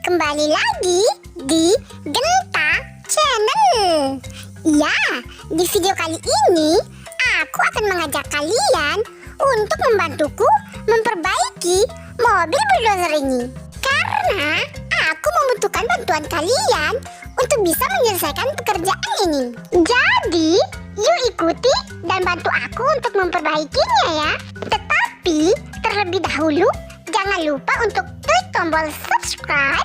kembali lagi di Genta Channel. Ya, di video kali ini aku akan mengajak kalian untuk membantuku memperbaiki mobil bulldozer ini. Karena aku membutuhkan bantuan kalian untuk bisa menyelesaikan pekerjaan ini. Jadi, yuk ikuti dan bantu aku untuk memperbaikinya ya. Tetapi terlebih dahulu, jangan lupa untuk klik tombol subscribe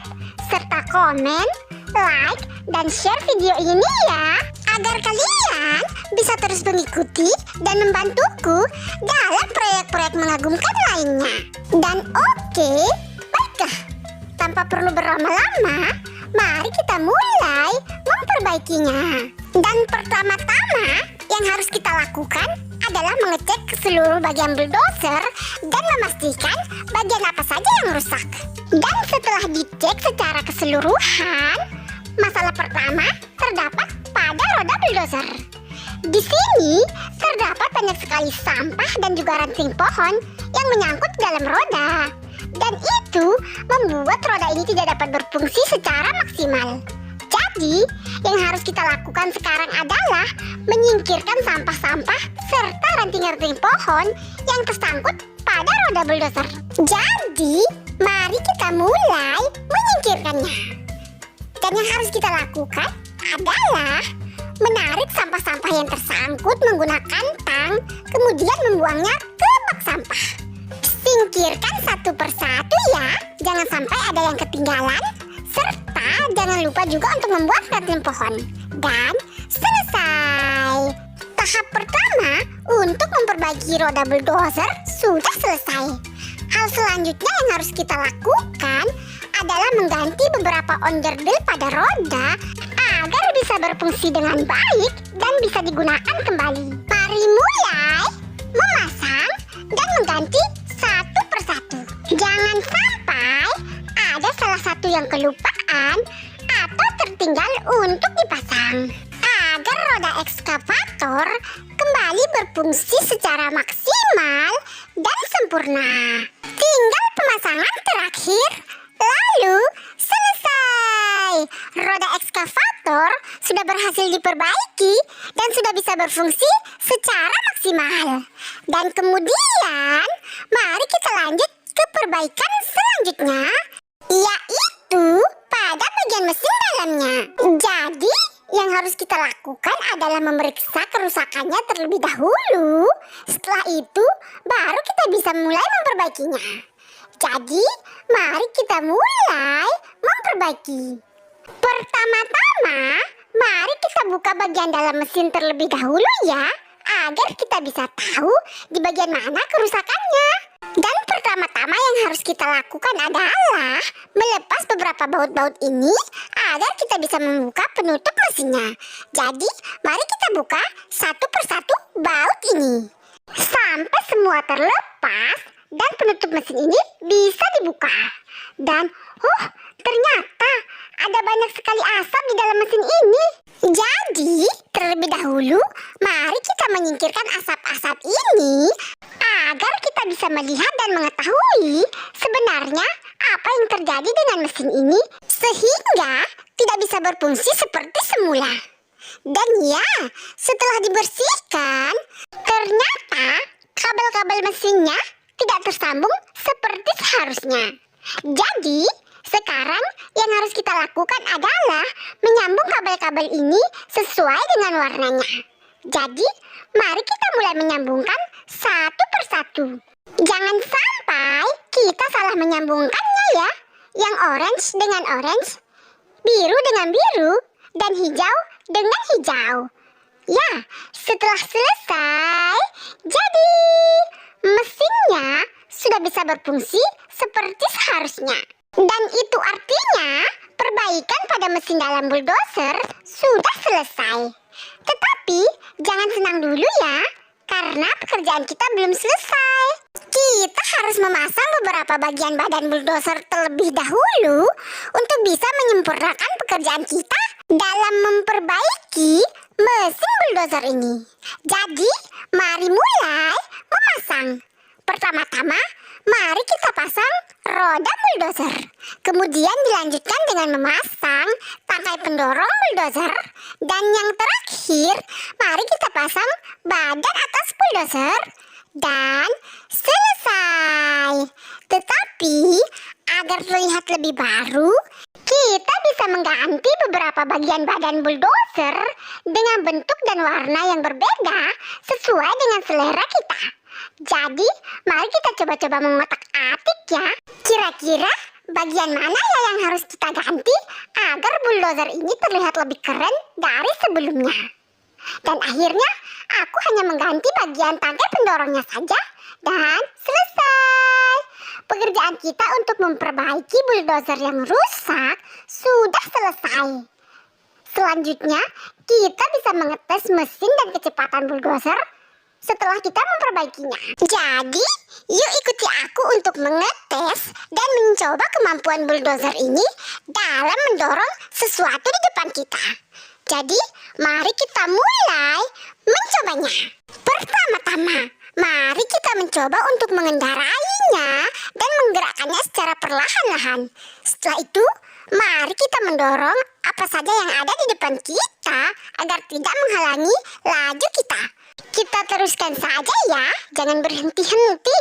serta komen, like, dan share video ini ya, agar kalian bisa terus mengikuti dan membantuku dalam proyek-proyek mengagumkan lainnya. Dan oke, baiklah, tanpa perlu berlama-lama, mari kita mulai memperbaikinya. Dan pertama-tama yang harus kita lakukan adalah mengecek seluruh bagian bulldozer dan memastikan bagian apa saja yang rusak. Dan setelah dicek secara keseluruhan, masalah pertama terdapat pada roda bulldozer. Di sini terdapat banyak sekali sampah dan juga ranting pohon yang menyangkut dalam roda. Dan itu membuat roda ini tidak dapat berfungsi secara maksimal. Jadi, yang harus kita lakukan sekarang adalah menyingkirkan sampah-sampah serta ranting-ranting pohon yang tersangkut pada roda bulldozer. Jadi, mari kita mulai menyingkirkannya. Dan yang harus kita lakukan adalah menarik sampah-sampah yang tersangkut menggunakan tang, kemudian membuangnya ke bak sampah. Singkirkan satu persatu ya, jangan sampai ada yang ketinggalan. Serta jangan lupa juga untuk membuat ranting pohon. Dan selesai. Tahap pertama untuk memperbaiki roda bulldozer sudah selesai. Hal selanjutnya yang harus kita lakukan adalah mengganti beberapa onderdil pada roda agar bisa berfungsi dengan baik dan bisa digunakan kembali. Mari mulai memasang dan mengganti satu persatu. Jangan sampai ada salah satu yang kelupaan atau tertinggal untuk dipasang, agar roda ekskavator kembali berfungsi secara maksimal dan sempurna. Tinggal pemasangan terakhir, lalu selesai. Roda ekskavator sudah berhasil diperbaiki dan sudah bisa berfungsi secara maksimal. Dan kemudian mari kita lanjut ke perbaikan selanjutnya, yaitu pada bagian mesin dalamnya. Jadi, yang harus kita lakukan adalah memeriksa kerusakannya terlebih dahulu. Setelah itu, baru kita bisa mulai memperbaikinya. Jadi, mari kita mulai memperbaiki. Pertama-tama, mari kita buka bagian dalam mesin terlebih dahulu ya, agar kita bisa tahu di bagian mana kerusakannya. Dan pertama-tama yang harus kita lakukan adalah melepas beberapa baut-baut ini agar kita bisa membuka penutup mesinnya. Jadi, mari kita buka satu persatu baut ini sampai semua terlepas dan penutup mesin ini bisa dibuka. Dan, ternyata ada banyak sekali asap di dalam mesin ini. Jadi, terlebih dahulu, mari kita menyingkirkan asap-asap ini agar kita bisa melihat dan mengetahui sebenarnya apa yang terjadi dengan mesin ini sehingga tidak bisa berfungsi seperti semula. Dan ya, setelah dibersihkan, ternyata kabel-kabel mesinnya tidak tersambung seperti seharusnya. Jadi, sekarang yang harus kita lakukan adalah menyambung kabel-kabel ini sesuai dengan warnanya. Jadi, mari kita mulai menyambungkan satu persatu. Jangan sampai kita salah menyambungkannya ya. Yang orange dengan orange, biru dengan biru, dan hijau dengan hijau. Ya, setelah selesai, jadi mesinnya sudah bisa berfungsi seperti seharusnya. Dan itu artinya perbaikan pada mesin dalam bulldozer sudah selesai. Tetapi jangan senang dulu ya, karena pekerjaan kita belum selesai. Kita harus memasang beberapa bagian badan bulldozer terlebih dahulu untuk bisa menyempurnakan pekerjaan kita dalam memperbaiki mesin bulldozer ini. Jadi, mari mulai memasang. Pertama-tama, mari kita pasang roda bulldozer. Kemudian dilanjutkan dengan memasang tangkai pendorong bulldozer. Dan yang terakhir, mari kita pasang badan atas bulldozer. Dan selesai. Tetapi, agar terlihat lebih baru, kita bisa mengganti beberapa bagian badan bulldozer dengan bentuk dan warna yang berbeda sesuai dengan selera kita. Jadi, mari kita coba-coba mengotak-atik ya. Kira-kira bagian mana ya yang harus kita ganti agar bulldozer ini terlihat lebih keren dari sebelumnya. Dan akhirnya, aku hanya mengganti bagian tangkai pendorongnya saja dan selesai. Pekerjaan kita untuk memperbaiki bulldozer yang rusak sudah selesai. Selanjutnya, kita bisa mengetes mesin dan kecepatan bulldozer setelah kita memperbaikinya. Jadi, yuk ikuti aku untuk mengetes dan mencoba kemampuan bulldozer ini dalam mendorong sesuatu di depan kita. Jadi, mari kita mulai mencobanya. Pertama-tama, mari kita mencoba untuk mengendarainya dan menggerakkannya secara perlahan-lahan. Setelah itu, mari kita mendorong apa saja yang ada di depan kita agar tidak menghalangi laju kita. Kita teruskan saja ya, jangan berhenti-henti.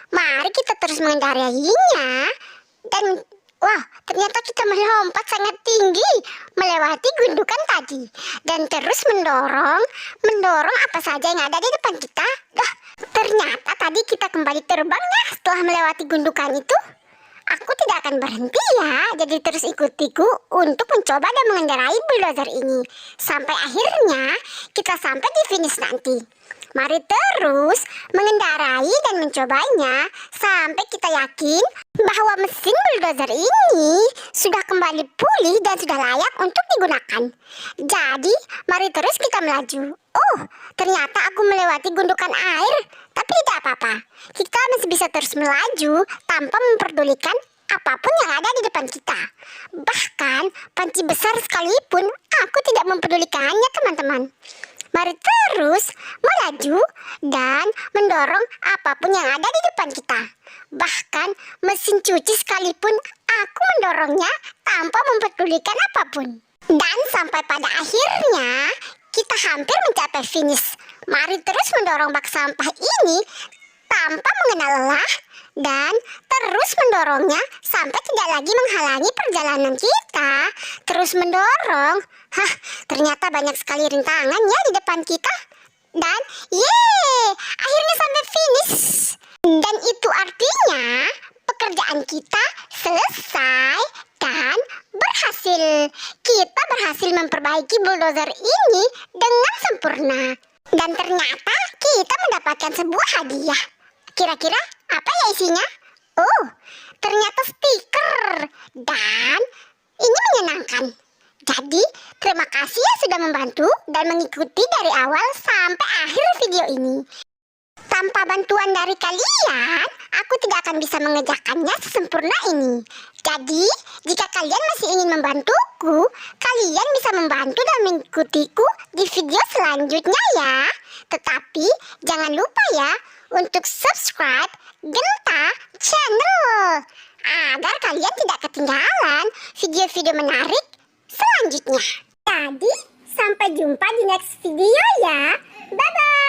Mari kita terus mengendarainya. Dan wah, ternyata kita melompat sangat tinggi melewati gundukan tadi. Dan terus mendorong apa saja yang ada di depan kita. Ternyata tadi kita kembali terbang ya setelah melewati gundukan itu. Aku tidak akan berhenti ya, jadi terus ikutiku untuk mencoba dan mengendarai bulldozer ini. Sampai akhirnya kita sampai di finish nanti. Mari terus mengendarai dan mencobanya sampai kita yakin bahwa mesin bulldozer ini sudah kembali pulih dan sudah layak untuk digunakan. Jadi, mari terus kita melaju. Oh, ternyata aku melewati gundukan air, tapi tidak apa-apa. Kita masih bisa terus melaju tanpa memperdulikan apapun yang ada di depan kita. Bahkan panci besar sekalipun aku tidak mempedulikannya, teman-teman. Mari terus melaju dan mendorong apapun yang ada di depan kita. Bahkan mesin cuci sekalipun aku mendorongnya tanpa mempedulikan apapun. Dan sampai pada akhirnya kita hampir mencapai finish. Mari terus mendorong bak sampah ini tanpa mengenal lelah dan terus mendorongnya sampai tidak lagi menghalangi perjalanan kita. Terus mendorong. Ternyata banyak sekali rintangan ya di depan kita. Dan yeay, akhirnya sampai finish. Dan itu artinya pekerjaan kita selesai dan berhasil. Kita berhasil memperbaiki bulldozer ini dengan sempurna. Dan ternyata kita mendapatkan sebuah hadiah. Kira-kira apa ya isinya? Oh, ternyata stiker. Dan ini menyenangkan. Jadi, terima kasih ya sudah membantu dan mengikuti dari awal sampai akhir video ini. Tanpa bantuan dari kalian, aku tidak akan bisa mengerjakannya sesempurna ini. Jadi, jika kalian masih ingin membantuku, kalian bisa membantu dan mengikutiku di video selanjutnya ya. Tetapi, jangan lupa ya untuk subscribe Genta Channel agar kalian tidak ketinggalan video-video menarik selanjutnya. Jadi, sampai jumpa di next video ya. Bye-bye.